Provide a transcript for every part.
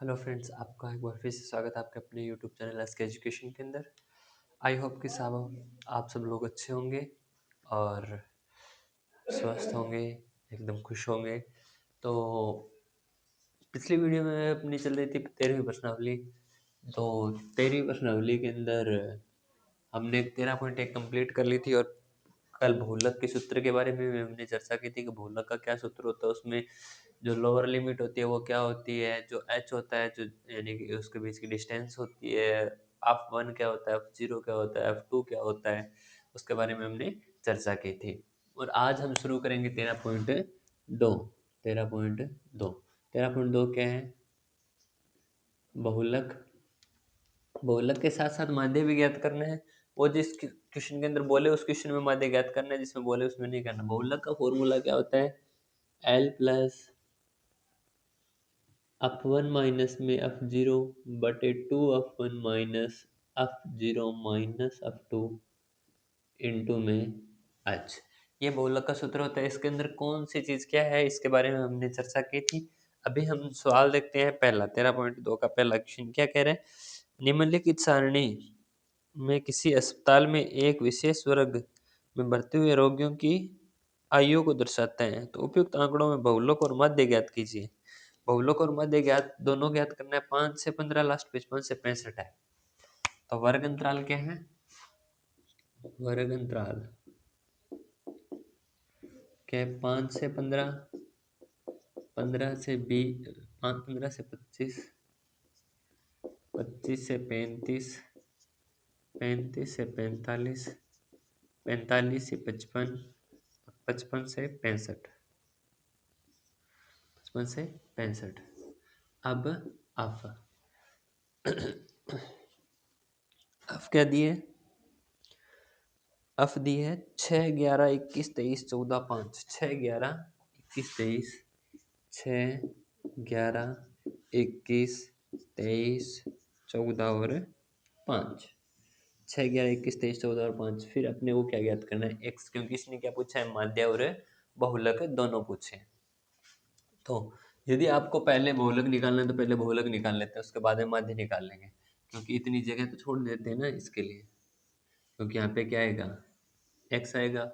Hello friends, आपका एक बार फिर से स्वागत है आपके अपने यूट्यूब चैनल एसके एजुकेशन के अंदर। आई होप कि सब आप सब लोग अच्छे होंगे और स्वस्थ होंगे, एकदम खुश होंगे। तो पिछली वीडियो में अपनी चल रही थी 13वीं प्रश्नावली। तो 13वीं प्रश्नावली के अंदर हमने 13 पॉइंट एक कंप्लीट कर ली थी और कल बहुलक के सूत्र के बारे में हमने चर्चा की थी कि बहुलक का क्या सूत्र होता है, उसमें जो लोअर लिमिट होती है वो क्या होती है, जो एच होता है, जो यानी कि उसके बीच की डिस्टेंस होती है, एफ वन क्या होता है, एफ जीरो क्या होता है, एफ टू क्या होता है, उसके बारे में हमने चर्चा की थी। और आज हम शुरू करेंगे 13.2। 13.2 13.2 क्या है? बहुलक। बहुलक के साथ साथ माध्य भी ज्ञात करना है। वो जिस क्वेश्चन के अंदर बोले उस क्वेश्चन में माध्य ज्ञात करना है, जिसमें बोले उसमें नहीं करना। बहुलक का फॉर्मूला क्या होता है? L plus F one minus में एफ जीरो बटे two F one minus F zero minus F two into में एच। ये बहुलक का सूत्र होता है। इसके अंदर कौन सी चीज क्या है इसके बारे में हमने चर्चा की थी। अभी हम सवाल देखते हैं। पहला 13.2 का पहला क्वेश्चन क्या कह रहे हैं? निम्नलिखित सारणी में किसी अस्पताल में एक विशेष वर्ग में भर्ती हुए रोगियों की आयु को दर्शाते हैं। तो उपयुक्त आंकड़ों में बहुलक और माध्य ज्ञात कीजिए। बहुलक और माध्य ज्ञात दोनों ज्ञात करना है। 5 से 15 लास्ट 55 से 65 है। तो वर्ग अंतराल क्या है? वर्ग अंतराल क्या है? 5 से 15, 15 से 20, 15 से 25, 25 से 35, 35 से 45, 45 से 55, 55 से 65, 55 से 65। अब अफ क्या दिए? अफ दी है 6, 11, 21, 23, 14, 5। 6, 11, 21, 23, 6, 11, 21, 23, 14 और 5। 6, 11, 21, 23, 14 और 5। फिर अपने को क्या ज्ञात करना है? एक्स, क्योंकि इसने क्या पूछा है? माध्य और बहुलक दोनों पूछे। तो यदि आपको पहले बहुलक निकालना है तो पहले बहुलक निकाल लेते हैं, उसके बाद में माध्य निकाल लेंगे, क्योंकि इतनी जगह तो छोड़ देते हैं ना इसके लिए। क्योंकि यहाँ पे क्या आएगा? एक्स आएगा,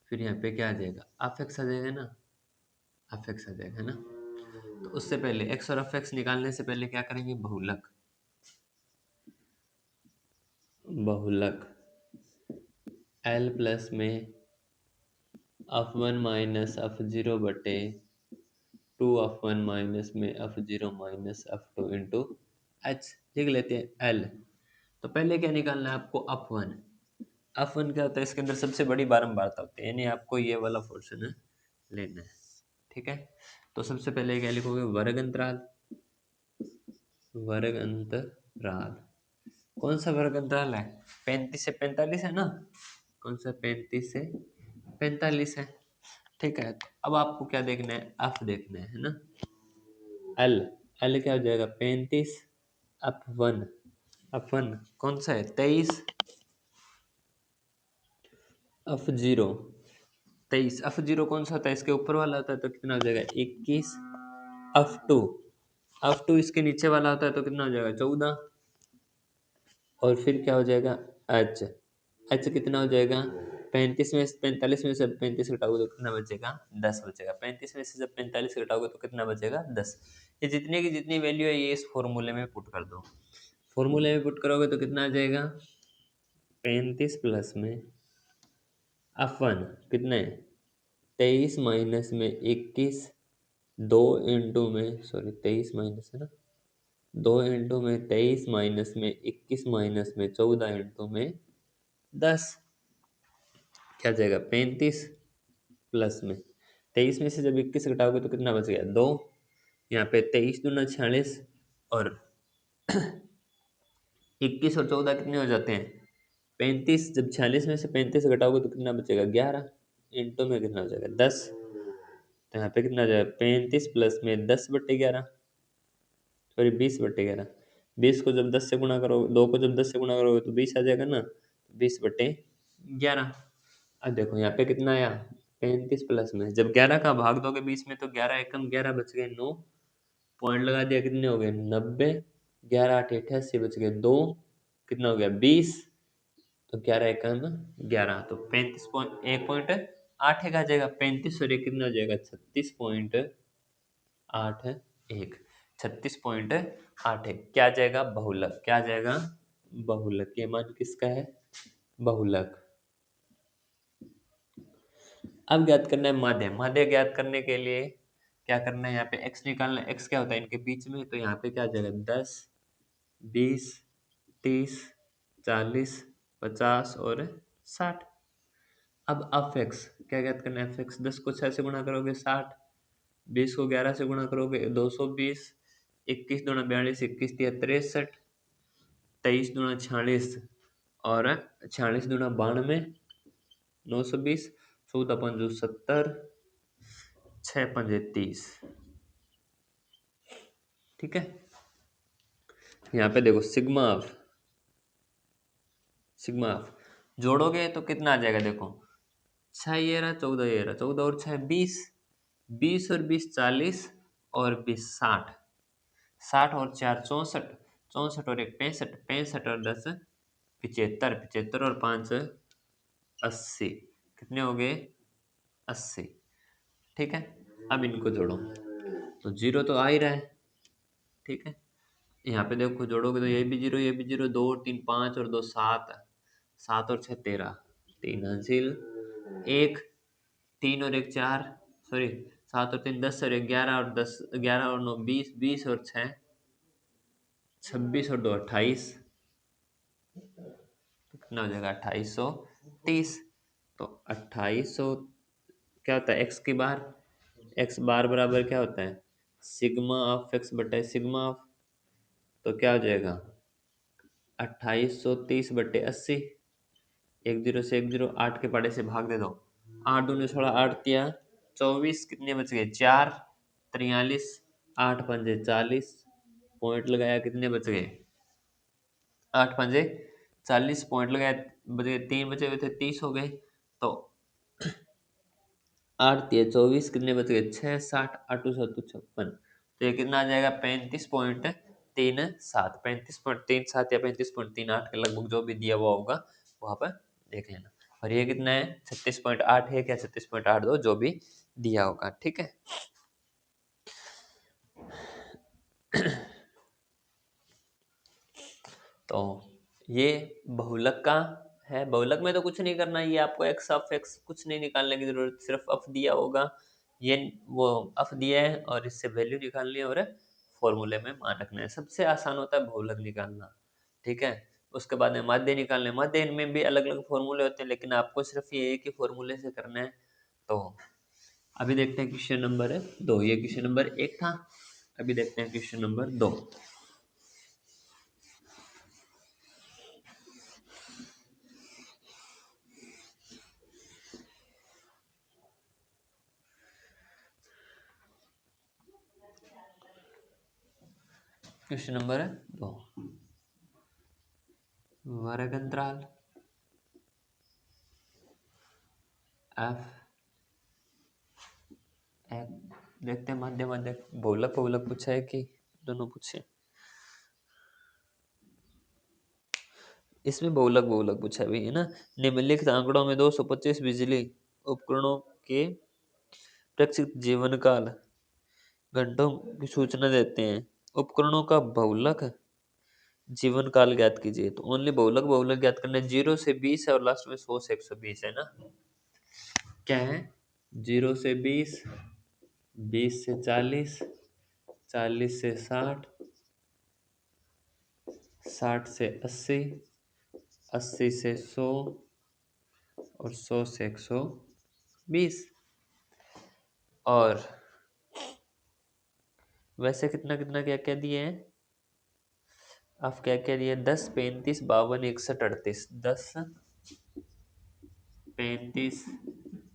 फिर यहाँ पे क्या आ जाएगा? एफ एक्स आ जाएगा ना, एफ एक्स आ जाएगा, है ना। तो उससे पहले एक्स और एफ एक्स निकालने से पहले क्या करेंगे? बहुलक। बहुलक एल प्लस में F one minus F zero बटे टू एफ वन माइनस में F zero minus F two into H लिख लेते हैं एल। तो पहले क्या निकालना है आपको? F one. एफ वन क्या होता है? इसके अंदर सबसे बड़ी बारंबारता होती है, यानी आपको ये वाला पोर्शन लेना है। ठीक है। तो सबसे पहले क्या लिखोगे? वर्ग अंतराल। वर्ग अंतराल कौन सा वर्ग अंतराल है? 35 से 45 है ना। कौन सा? 35 से 45 है। ठीक है। तो अब आपको क्या देखना है? एफ देखना है ना। एल। एल क्या हो जाएगा? 35 एफ वन। एफ वन कौन सा है? 23 एफ जीरो। 23 एफ जीरो कौन सा होता है? इसके ऊपर वाला होता है तो कितना हो जाएगा? 21 एफ टू। एफ टू इसके नीचे वाला होता है तो कितना हो जाएगा? 14। और फिर क्या हो जाएगा? एच। एच कितना हो जाएगा? 35 में से 45 में से 35 घटाओगे तो कितना बचेगा? 10 बचेगा। 35 में से जब 45 घटाओगे तो कितना बचेगा? 10। ये जितने की जितनी वैल्यू है ये इस फॉर्मूले में पुट कर दो। फॉर्मूले में पुट करोगे तो कितना आ जाएगा? 35 प्लस में एफ वन कितने? 23 माइनस में 21, 2 इंटू में, सॉरी 23 माइनस है ना, 2 इंटू में 23 माइनस में 21 माइनस में 14 इंटू में 10। क्या आ जाएगा? 35 प्लस में 23 में से जब 21 घटाओगे तो कितना बच गया? 2। यहाँ पे 23 दूना 46 और 21 और 14 कितने हो जाते हैं? 35। जब 46 में से 35 घटाओगे तो कितना बचेगा? 11 इंटू में कितना हो जाएगा? 10। तो यहाँ पे कितना आ जाएगा? 35 प्लस में 10/11, सॉरी 20/11। 20 को जब 10 से गुणा करो, 2 को जब 10 से गुणा करोगे तो 20 आ जाएगा ना। 20/11। अब देखो यहाँ पे कितना आया? 35 प्लस में जब 11 का भाग दोगे 20 में तो 11 एकम 11 बच गए 9 पॉइंट लगा दिया, कितने हो गए 90, 11 8 88 बच गए 2, कितना हो गया 20, तो 11 एकम 11, तो 35 पॉइंट 1.81 आ जाएगा, 35 और 1 कितना हो जाएगा 36.81, 36.81 क्या आ जाएगा बहुलक, क्या आ जाएगा बहुलक, ये मान किसका है बहुलक। अब ज्ञात करना है माध्य, माध्य ज्ञात करने के लिए क्या करना है, यहाँ पे x निकालना है, x क्या होता है इनके बीच में, तो यहाँ पे क्या आ जाएगा 10 20 30 40 50 और 60। अब एफ एक्स क्या ज्ञात करना है, एफ एक्स 10 को 6 से गुणा करोगे 60, 20 को 11 से गुणा करोगे 220, 21 दूना 42, 21 तिया 63, 23 दूना 46 और 46 दूना 92, 920, 14 पंजो 70, 6 पंजे 30। ठीक है, यहाँ पे देखो सिग्मा ऑफ जोड़ोगे तो कितना आ जाएगा, देखो 6 ये रहा 14 ये रहा, 14 और 6 20, 20 और 20 40 और 20 60, 60 और 4 64, 64 और 1 65, 65 और 10 75, 75 और 5 80, कितने हो गए 80। ठीक है, अब इनको जोड़ो तो जीरो तो आ ही रहा है। ठीक है, यहाँ पे देखो जोड़ोगे तो ये भी जीरो ये भी जीरो, 2 और 3 5 और 2 7, 7 और 6 13, 3 हासिल 1, 3 और 1 4, सॉरी 7 और 3 10 और 1 11 और 10 11 और 9 20, 20 और 6 26 और 2 28, तो कितना हो जाएगा 2830। तो 2800 क्या होता है एक्स की बार, एक्स बार बराबर क्या होता है सिग्मा ऑफ एक्स बटे सिग्मा ऑफ, तो क्या हो जाएगा 2830/80, एक जीरो से एक जीरो, 8 के पाड़े से भाग दे दो, 8 दूनी 16 8 तिया 24, कितने बच गए 4, 43, 8 पंजे 40, पॉइंट लगाया कितने बच गए 8 पंजे 40, पॉइंट लगाया बच गए 3, बचे हुए थे 30 हो गए, तो 8 तिया 24, कितने बच गए 6 60 8 7 56, तो ये कितना आ जाएगा 35.37, 35.37 या 35.38 के लगभग जो भी दिया हुआ होगा वहां पर देख लेना। और ये कितना है 36.8 है क्या 36.82 जो भी दिया होगा। ठीक है, तो ये बहुलक का है। बहुलक में तो कुछ नहीं करना, ये आपको एक्स ऑफ एक्स कुछ नहीं निकालने की जरूरत, सिर्फ अफ दिया होगा, ये वो अफ दिया है और इससे वैल्यू निकालनी है और फॉर्मूले में मान रखना है। सबसे आसान होता है बहुलक निकालना। ठीक है, उसके बाद में माध्य निकालने, माध्य में भी अलग अलग फॉर्मूले होते हैं, लेकिन आपको सिर्फ ये एक ही फॉर्मूले से करना है। तो अभी देखते हैं क्वेश्चन नंबर 2, ये क्वेश्चन नंबर 1 था, अभी देखते हैं क्वेश्चन नंबर 2। क्वेश्चन नंबर 2, वर्ग अंतराल एफ देखते हैं माध्य माध्य बहुलक बहुलक पूछा है कि दोनों पूछे, इसमें बहुलक बहुलक पूछा भी है ना। निम्नलिखित आंकड़ों में 225 बिजली उपकरणों के प्रक्षिप्त जीवन काल घंटों की सूचना देते हैं। उपकरणों का बहुलक जीवन काल ज्ञात कीजिए। तो ओनली बहुलक बहुलक ज्ञात करना है। 0 से 20 है और लास्ट में 100 से 120 है ना। क्या है 0 से 20, 20 से 40, 40 से 60, 60 से 80, 80 से 100 और 100 से 120। और वैसे कितना कितना क्या क्या दिए हैं, आप क्या क्या दिए 10 35 52 61 38, 10 35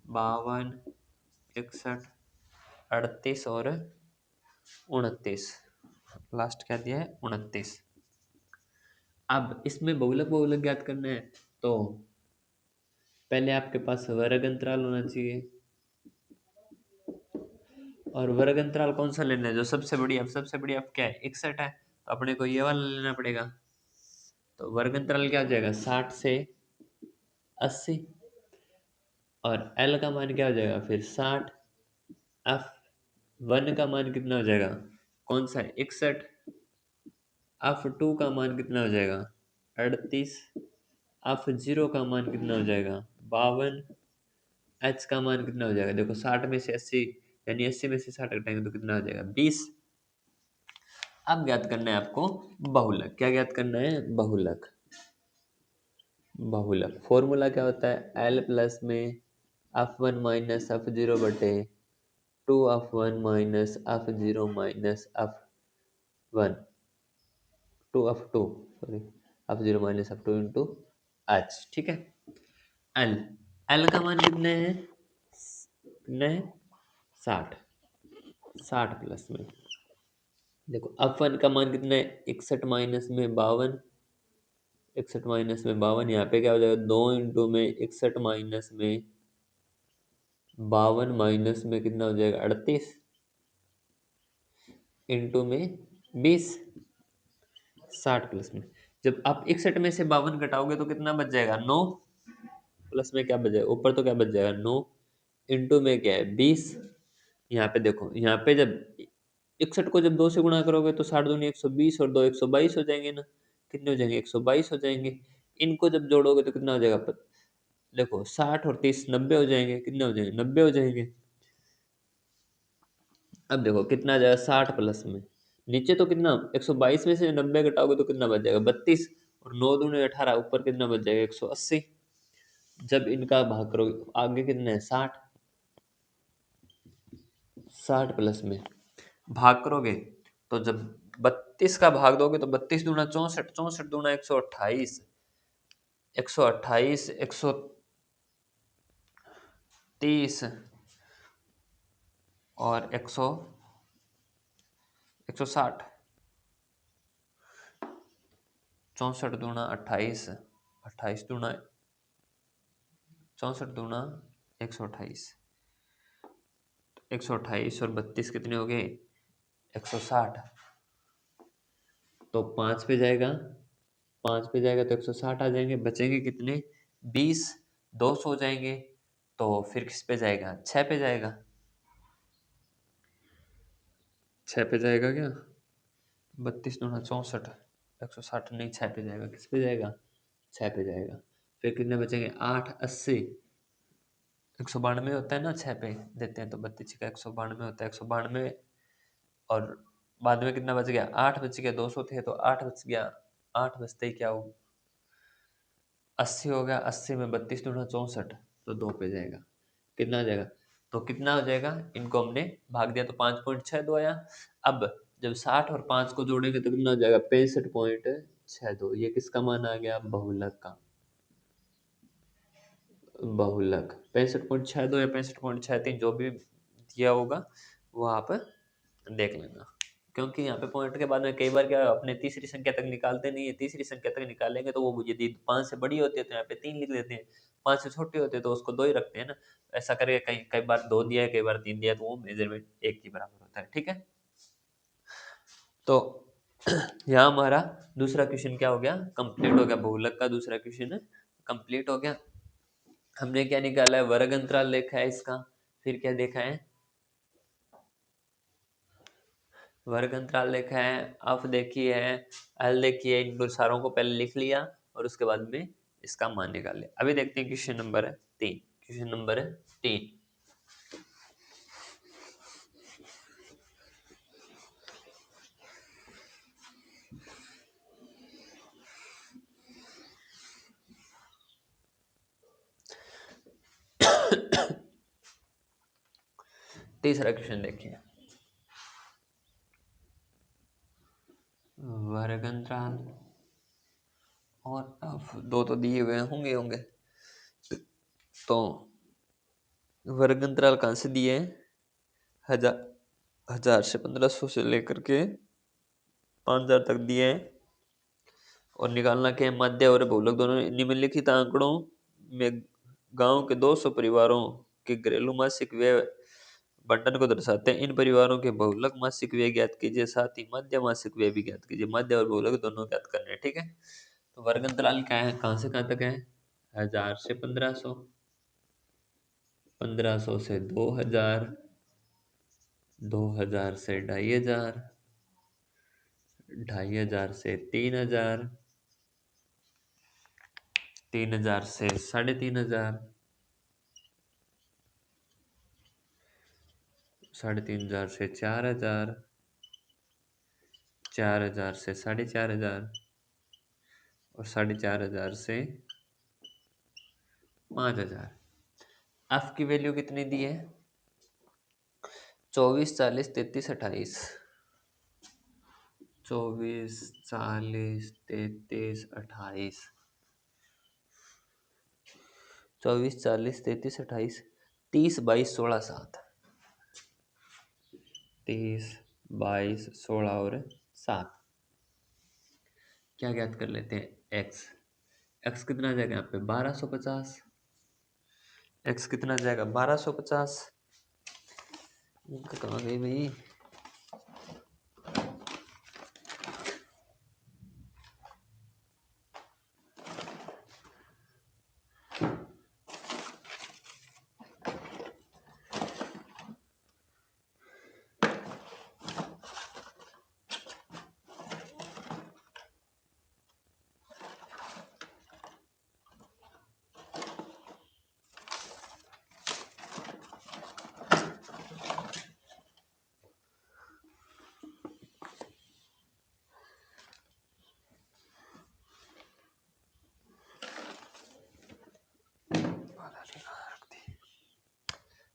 52 61 38 और 29, लास्ट क्या दिया है 29। अब इसमें बहुलक बहुलक ज्ञात करना है, तो पहले आपके पास वर्ग अंतराल होना चाहिए और वर्ग अंतराल कौन सा लेना है, जो सबसे बड़ी, अब सबसे बड़ी अब क्या है 61 है, तो अपने को ये वाला लेना पड़ेगा। तो वर्ग अंतराल क्या हो जाएगा 60 से 80, और एल का मान क्या हो जाएगा फिर 60। एफ वन का मान कितना हो जाएगा, कौन सा है 61। एफ टू का मान कितना हो जाएगा 38। एफ जीरो का मान कितना हो जाएगा 52। एच का मान कितना हो जाएगा, देखो 60 में से 80, यानी 80 में से 60 घटाएंगे तो कितना हो जाएगा 20। अब ज्ञात करना है आपको बहुलक। क्या ज्ञात करना है, बहुलक। बहुलक फॉर्मूला क्या होता है, एल प्लस में F one minus F zero बटे two F one minus F zero minus F one, two F two, sorry F zero minus F two into H. ठीक है। एल, एल का मान कितने है, कितने है 60। 60 प्लस में देखो एफ वन का मान कितना है 61 माइनस में 52। 61 माइनस में 52, यहाँ पे क्या हो जाएगा 2 इंटू में 61 माइनस में 52 माइनस में कितना हो जाएगा 38 इंटू में 20। 60 प्लस में जब आप 61 में से 52 घटाओगे तो कितना बच जाएगा 9, प्लस में क्या बच जाएगा ऊपर तो क्या बच जाएगा 9, इंटू में क्या है 20। यहाँ पे देखो, यहाँ पे जब 61 को जब 2 से गुणा करोगे तो 60 दूनी 120 और 2 122 हो जाएंगे ना, कितने हो जाएंगे 122 हो जाएंगे। इनको जब जोड़ोगे तो कितना हो जाएगा देखो 60 और 30 90 हो जाएंगे, कितने हो जाएंगे 90 हो जाएंगे। अब देखो कितना आ जाएगा 60 प्लस में नीचे तो कितना 122 में से 90 घटाओगे तो कितना बच जाएगा 32, और 9 दूनी 18, ऊपर कितना बच जाएगा 180। जब इनका भाग करोगे आगे कितना है 60। 60 प्लस में भाग करोगे तो जब 32 का भाग दोगे तो 32 दूना 64, 64 दूना 128, 128 130 और 160, 64 दूना 28, 28 दूना 64 दूना 128, 128 और 32 कितने हो गए 160। तो 5 पे जाएगा, 5 पे जाएगा तो 160 आ जाएंगे, बचेंगे कितने 20, 200 हो जाएंगे। तो फिर किस पे जाएगा 6 पे जाएगा, 6 पे जाएगा क्या 32 दूना 64, 160 नहीं 6 पे जाएगा, किस पे जाएगा 6 पे जाएगा। फिर कितने बचेंगे 8 80, 192 होता है ना 6 पे देते हैं तो 32 का 192 होता है 192। और बाद में कितना बच गया 8 बच गया, 200 थे तो 8 बच गया, 8 बचते ही क्या हो 80 हो गया, 80 में 32 दूना 64 तो 2 पे जाएगा, कितना आ जाएगा तो कितना हो जाएगा, इनको हमने भाग दिया तो 5.62 आया। अब जब 60 और 5 को जोड़ेंगे तो कितना हो जाएगा 65.62, ये किसका मान आ गया बहुलक का। बहुलक 65.62 या 65.63 जो भी दिया होगा वो आप देख लेना, क्योंकि यहाँ पे पॉइंट के बाद में कई बार क्या अपने तीसरी संख्या तक निकालते नहीं है, तीसरी संख्या तक निकालेंगे तो वो यदि 5 से बड़ी होती है तो यहाँ पे 3 लिख देते हैं, 5 से छोटी होती है तो उसको 2 ही रखते हैं ना। ऐसा करके कई कई बार 2 दिया है, कई बार 3 दिया है, तो वो मेजरमेंट 1 के बराबर होता है। ठीक है, तो यहाँ हमारा दूसरा क्वेश्चन क्या हो गया कंप्लीट हो गया, बहुलक का दूसरा क्वेश्चन कंप्लीट हो गया। हमने क्या निकाला है वर्ग अंतराल देखा है इसका, फिर क्या देखा है वर्ग अंतराल देखा है, अफ देखी है, एल देखी है, इन सारों को पहले लिख लिया और उसके बाद में इसका मान निकाल लिया। अभी देखते हैं क्वेश्चन नंबर है 3, क्वेश्चन नंबर है 3। तीसरा क्वेश्चन देखिए, वर्ग अंतराल और अफ दो तो दिए हुए होंगे होंगे, तो वर्ग अंतराल कहाँ से दिए हैं 1000 से 1500 से लेकर के 5000 तक दिए हैं, और निकालना क्या है मध्य और बहुलक दोनों। निम्नलिखित आंकड़ों में गांव के 200 परिवारों के घरेलू मासिक व्यय बंटन को दर्शाते हैं। इन परिवारों के बहुलक मासिक व्यय ज्ञात कीजिए, साथ ही मध्य मासिक व्यय भी ज्ञात कीजिए। मध्य और बहुलक दोनों ज्ञात करने हैं, ठीक है। तो वर्ग अंतराल क्या है, कहाँ से कहाँ तक है? 1000 से 1500, 1500 से 2000, 2000 से 2500, 2500 से 3000, 3000 से 3500, 3500 से 4000, 4000 से 4500 और 4500 से 5000। एफ की वैल्यू कितनी दी है? 24, 40, 33, 28। 24, 40, 33, 28। 24, 40, 33, 28, 30, 22, 16, 7। 30, 22, 16 और 7। क्या ज्ञात कर लेते हैं? एक्स। एक्स कितना आ जाएगा यहाँ पे? 1250। एक्स कितना आ जाएगा? 1250। कहाँ गई भाई?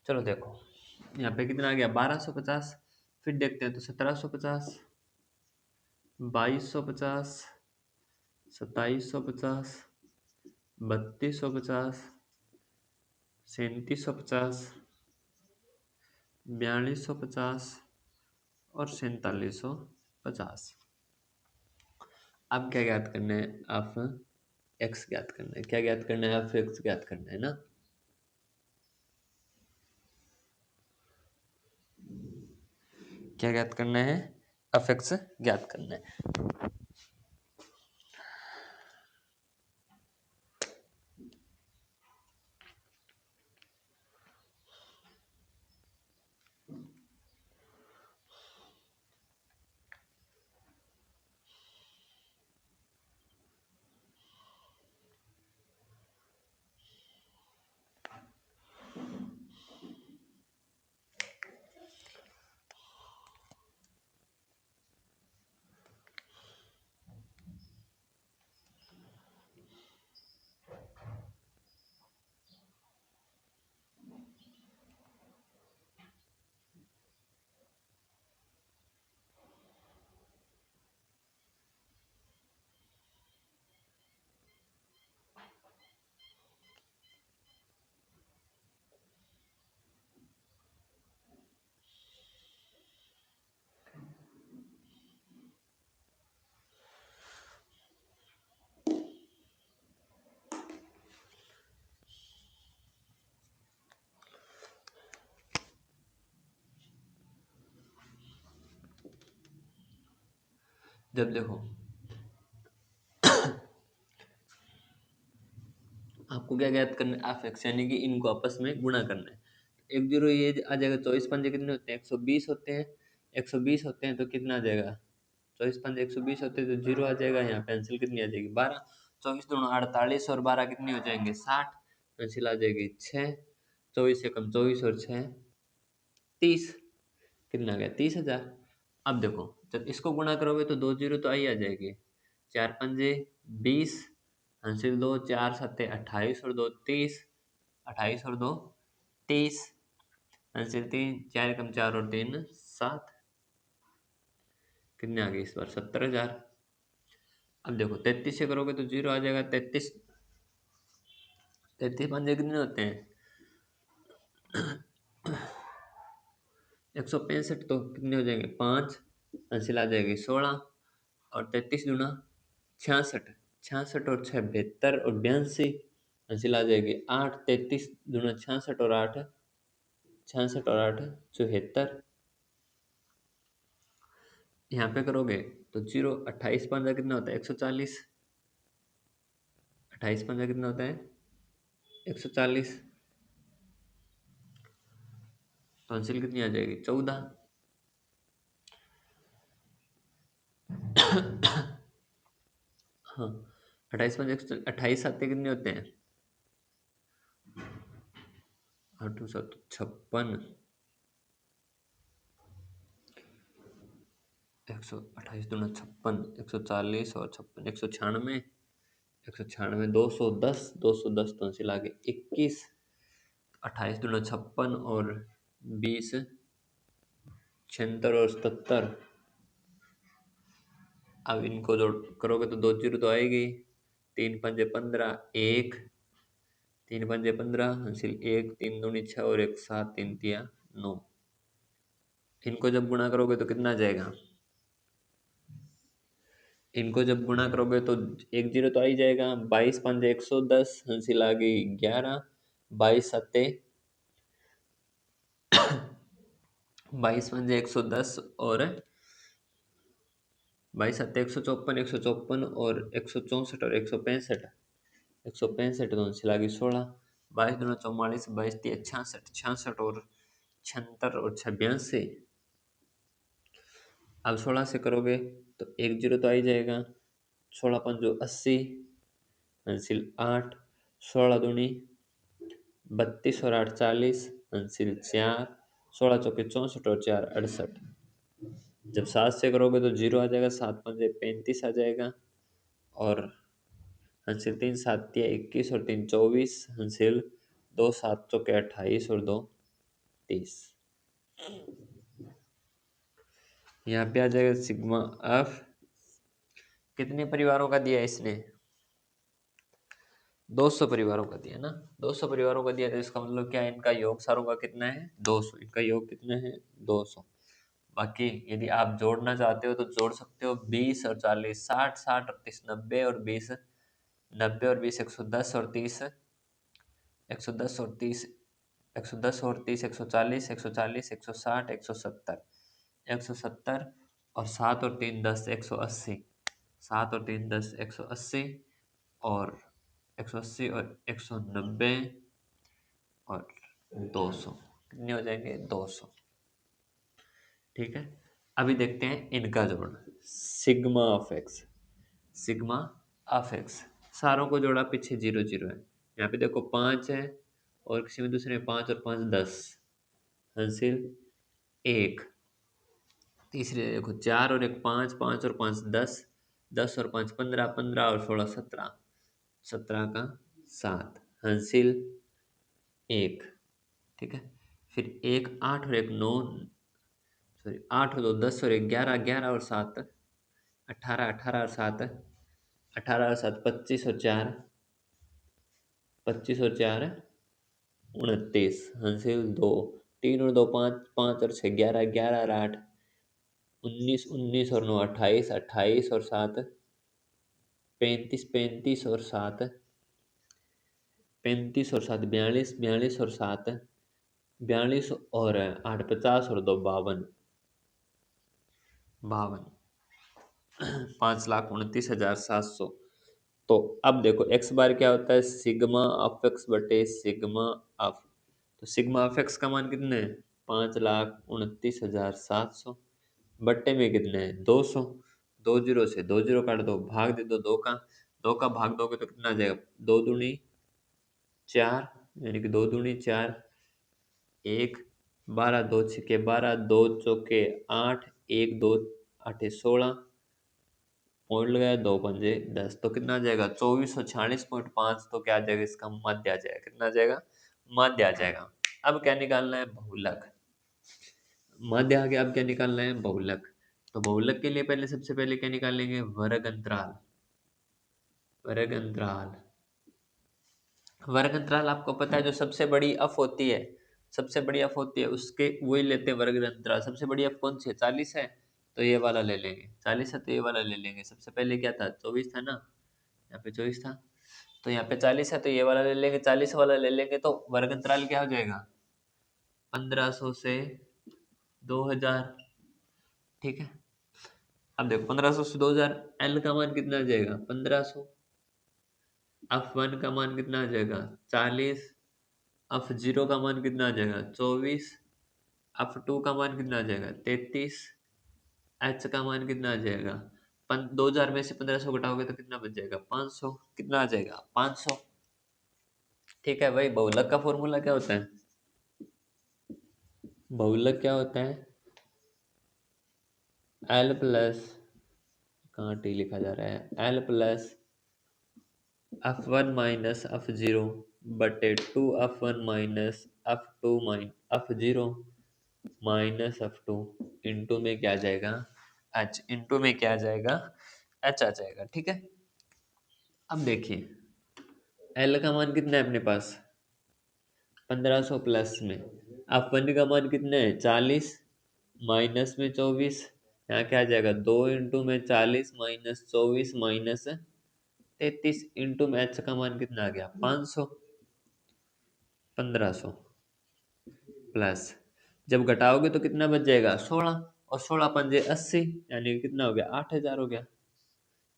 चलो देखो, यहाँ पे कितना आ गया? 1250। फिर देखते हैं तो 1750, 2250, 2750, 3250, 3750, 4250 और 4750। अब क्या ज्ञात करना है? आप एक्स ज्ञात करना है। क्या ज्ञात करना है? आप एक्स ज्ञात करना है ना। क्या ज्ञात करना है? एफ एक्स ज्ञात करना है। जब देखो आपको क्या ज्ञात करना है? एफ एक्स, यानी कि इनको आपस में गुणा करना है। एक जीरो ये आ जाएगा। 24 पंजे कितने होते हैं? 120 होते हैं। 120 होते हैं तो कितना आ जाएगा? 24 पंजे 120 होते हैं तो जीरो आ जाएगा। यहाँ पेंसिल कितनी आ जाएगी? 12। 24 दूना 48 और 12 कितनी हो जाएंगे? 60। पेंसिल आ जाएगी 6। 24 से कम 24 और 6 30। कितना आ गया? 30,000। अब देखो, जब इसको गुणा करोगे तो दो जीरो तो आई आ जाएगी। 4 पंजे 20, हासिल 2, 4 सत्ते 28 और 2 30। 28 और 2 30, हासिल 3, 4 कम 4 और 3 7। कितने आ गए इस बार? 70,000। अब देखो 33 से करोगे तो जीरो आ जाएगा। 33, 33 पंजे कितने होते हैं? 165। तो कितने हो जाएंगे? 5, हासिल आ जाएगी 16 और 33 दूना 66। 66 और 6 72 और 82, हासिल आ जाएगी 8। 33 दूना 66 और 8 66 और 8 74। यहाँ पे करोगे तो 0, 28 पंजा कितना होता है 140, 28 पंजा कितना होता है 140, तो आंसर कितनी आ जाएगी 14। हाँ, 28 पंजा 28 आते कितने होते हैं 8 7 56, 128 दूना 56, 140 और 56 196, 196 210, 210 तो आंसर आ गए 21, 28 दूना 56 और 20 76 और 77। अब इनको जोड़ करोगे तो 2 जीरो तो आएगी, 3 पंजे 15, 1, 3 पंजे 15 हासिल 1, 3 दूनी 6 और 1 7, 3 तिया 9। इनको जब गुणा करोगे तो कितना आ जाएगा, इनको जब गुणा करोगे तो 1 जीरो तो आ ही जाएगा, 22 पंजे 110 हासिल आ गई 11, 22 सत्ते 22 पंजे 110 और 22 सत्ते 154, 154 और 164 और 165, 165 तो आंसर आ गई 16, 22 दूना 44, 22 तिया 66, 66 और 76 और 86। अब 16 से करोगे तो 1 जीरो तो आ ही जाएगा, 16 पंजो 80 हासिल 8, 16 दूनी 32 और 8 40 हासिल 4, 16 चौके 64 और 4 68। जब 7 से करोगे तो 0 आ जाएगा, 7 पंजे 35 आ जाएगा और हासिल 3 7 तिया 21 और 3 24 हासिल 2 7 चौके 28 और 2 30। यहाँ पे आ जाएगा सिग्मा एफ। कितने परिवारों का दिया इसने, 200 परिवारों का दिया ना, 200 परिवारों का दिया, तो इसका मतलब क्या है, इनका योग सारों का कितना है 200, इनका योग कितना है 200। बाकी यदि आप जोड़ना चाहते हो तो जोड़ सकते हो 20 और 40 60, 60 और 30 90 और 20 90 और 20 110 और 30 110 और 30 110 और 30 140 140 160 170 170 और 7 और 3 10 180, 7 और 3 10 180 और 180 और 190 और 200, कितने हो जाएंगे 200। ठीक है, अभी देखते हैं इनका जोड़, sigma of x, sigma of x सारों को जोड़ा, पीछे 0 0 है, यहाँ पे देखो 5 है और किसी में दूसरे में 5 और 5 10 हासिल 1, तीसरे देखो 4 और 1 5, 5 और 5 10, 10 और 5 15, 15 और 16 17, 17 का 7 हासिल 1। ठीक है, फिर 1 8 और 1 9, सॉरी 8 और 2 10 और 1 11, 11 और 7 18, 18 और 7 18 और 7 25 और 4 25 और 4 29 हासिल 2, 3 और 2 5, 5 और 6 11, 11 और 8 19, 19 और 9 28, 28 और 7 35, 35 और 7 35 और 7 42, 42 और 7 42 और 8 50 और 2 52, 52 5,29,700। तो अब देखो एक्स बार क्या होता है, सिग्मा ऑफ एक्स बटे सिग्मा ऑफ, तो सिग्मा ऑफ एक्स का मान कितना है 5,29,700 बट्टे में कितने हैं 200, 2 जीरो से 2 जीरो काट दो, भाग दे दो 2 का, 2 का भाग दोगे तो कितना आ जाएगा 2 दूनी 4, यानी कि 2 दूनी 4, 1 12 2 छिके 12 2 चौके 8 1 2 8 16 पॉइंट लगाया 2 पंजे 10, तो कितना आ जाएगा 2446.5, तो क्या आ जाएगा इसका मध्य आ जाएगा, कितना आ जाएगा मध्य आ जाएगा। अब क्या निकालना है बहुलक, मध्य आ गया, अब क्या निकालना है बहुलक। तो बहुलक के लिए पहले सबसे पहले क्या निकालेंगे वर्ग अंतराल, वर्ग अंतराल, वर्ग अंतराल आपको पता है जो सबसे बड़ी अफ होती है, सबसे बड़ी अफ होती है उसके वही लेते हैं वर्ग अंतराल। सबसे बड़ी अफ कौन सी है 40 है, तो ये वाला ले लेंगे, 40 है तो ये वाला ले लेंगे। सबसे पहले क्या था 24 था ना, यहाँ पे 24 था, तो यहाँ पे 40 है तो ये वाला ले लेंगे, 40 वाला ले लेंगे, तो वर्ग अंतराल क्या हो जाएगा 1500 से 2000, ठीक है। अब देखो 1500 से 2000, एल का मान कितना आ जाएगा 1500, एफ वन का मान कितना आ जाएगा 40, एफ जीरो का मान कितना आ जाएगा 24, एफ टू का मान कितना आ जाएगा 33, एच का मान कितना आ जाएगा 2000 में से 1500 घटाओगे तो कितना बच जाएगा 500, कितना आ जाएगा 500। ठीक है भाई, बहुलक का फॉर्मूला क्या होता है? बहुलक क्या होता है? एल प्लस, कहाँ टी लिखा जा रहा है, L plus F one minus F zero बटे two F one minus F two F zero minus F two, into में क्या आ जाएगा एच, इंटू में क्या आ जाएगा एच आ जाएगा। ठीक है। अब देखिए एल का मान कितना है अपने पास 1500 प्लस में, एफ वन का मान कितना है 40 माइनस में 24, यहाँ क्या आ जाएगा 2 इंटू में 40 माइनस 24 माइनस 33, इंटू में एच का मान कितना आ गया 500, 1500 प्लस, जब घटाओगे तो कितना बच जाएगा 16, और 16 पंजे 80, यानी कितना हो गया 8000 हो गया।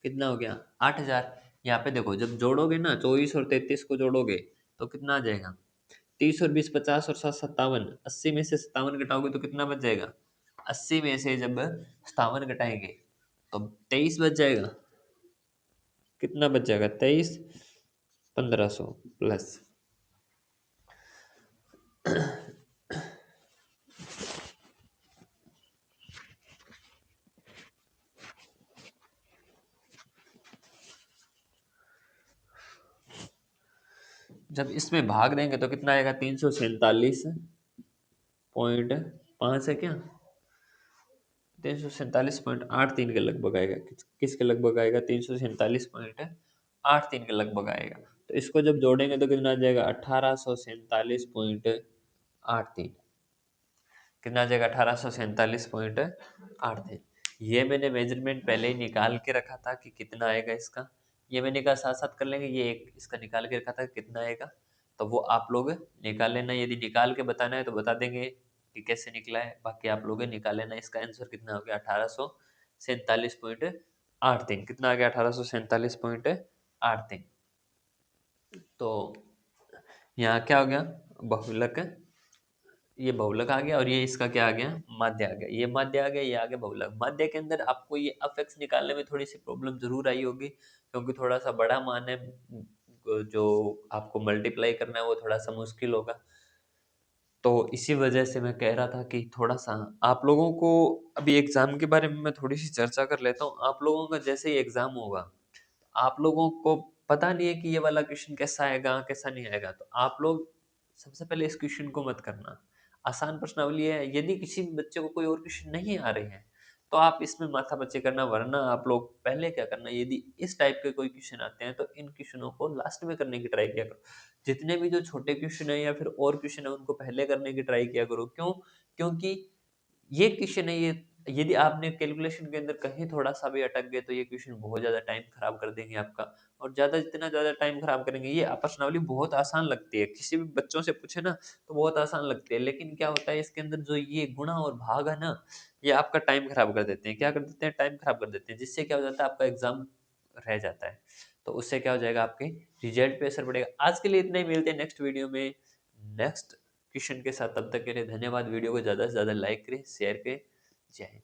कितना हो गया 8000। यहाँ पे देखो जब जोड़ोगे ना 24 और 33 को जोड़ोगे तो कितना आ जाएगा 30 और 20 50 और 7 57, 80 में से 57 घटाओगे तो कितना बच जाएगा, 80 में से जब 57 घटाएंगे तो 23 बच जाएगा। कितना बच जाएगा 23, 1500 प्लस, जब इसमें भाग देंगे तो कितना आएगा 347.5 है क्या, 347.83 के लगभग आएगा। किसके लगभग आएगा 347.83 के लगभग आएगा। तो इसको जब जोड़ेंगे तो कितना आ जाएगा 1847.83, कितना आ जाएगा 1847.83। ये मैंने मेजरमेंट पहले ही निकाल के रखा था कि कितना आएगा इसका, ये मैंने कहा साथ साथ कर लेंगे, ये एक इसका निकाल के रखा था कि कितना आएगा, तो वो आप लोग निकाल लेना। यदि निकाल के बताना है तो बता देंगे कि कैसे निकला है, बाकी आप लोग निकाल लेना। इसका आंसर कितना हो गया 1847.83, कितना आ गया 1847.83। तो यहाँ क्या हो गया बहुलक, ये बहुलक आ गया, और ये इसका क्या आ गया माध्य आ गया, ये माध्य आ गया, ये आ गया बहुलक। माध्य के अंदर आपको ये अफेक्स निकालने में थोड़ी सी प्रॉब्लम जरूर आई होगी, क्योंकि थोड़ा सा बड़ा मान है, जो आपको मल्टीप्लाई करना है वो थोड़ा सा मुश्किल होगा। तो इसी वजह से मैं कह रहा था कि थोड़ा सा आप लोगों को, अभी एग्जाम के बारे में मैं थोड़ी सी चर्चा कर लेता हूँ। आप लोगों का जैसे ही एग्जाम होगा, आप लोगों को पता नहीं है कि ये वाला क्वेश्चन कैसा आएगा कैसा नहीं आएगा, तो आप लोग सबसे पहले इस क्वेश्चन को मत करना। आसान प्रश्नावली है, यदि किसी भी बच्चे को कोई और क्वेश्चन नहीं आ रहे हैं तो आप इसमें माथा पच्ची करना, वरना आप लोग पहले क्या करना, यदि इस टाइप के कोई क्वेश्चन आते हैं तो इन क्वेश्चनों को लास्ट में करने की ट्राई किया करो। जितने भी जो छोटे क्वेश्चन है या फिर और क्वेश्चन है उनको पहले करने की ट्राई किया करो। क्यों? क्योंकि ये क्वेश्चन है, ये यदि आपने कैलकुलेशन के अंदर कहीं थोड़ा सा भी अटक गए तो ये क्वेश्चन बहुत ज़्यादा टाइम खराब कर देंगे आपका। और ज़्यादा जितना ज़्यादा टाइम खराब करेंगे, ये प्रश्नावली बहुत आसान लगती है, किसी भी बच्चों से पूछे ना तो बहुत आसान लगती है, लेकिन क्या होता है इसके अंदर जो ये गुणा और भाग है ना, ये आपका टाइम खराब कर देते हैं। क्या कर देते हैं? टाइम खराब कर देते हैं, जिससे क्या हो जाता है आपका एग्जाम रह जाता है। तो उससे क्या हो जाएगा, आपके रिजल्ट पे असर पड़ेगा। आज के लिए इतना ही, मिलते हैं नेक्स्ट वीडियो में नेक्स्ट क्वेश्चन के साथ। तब तक के लिए धन्यवाद। वीडियो को ज़्यादा से ज़्यादा लाइक करें, शेयर करें। जय हिंद।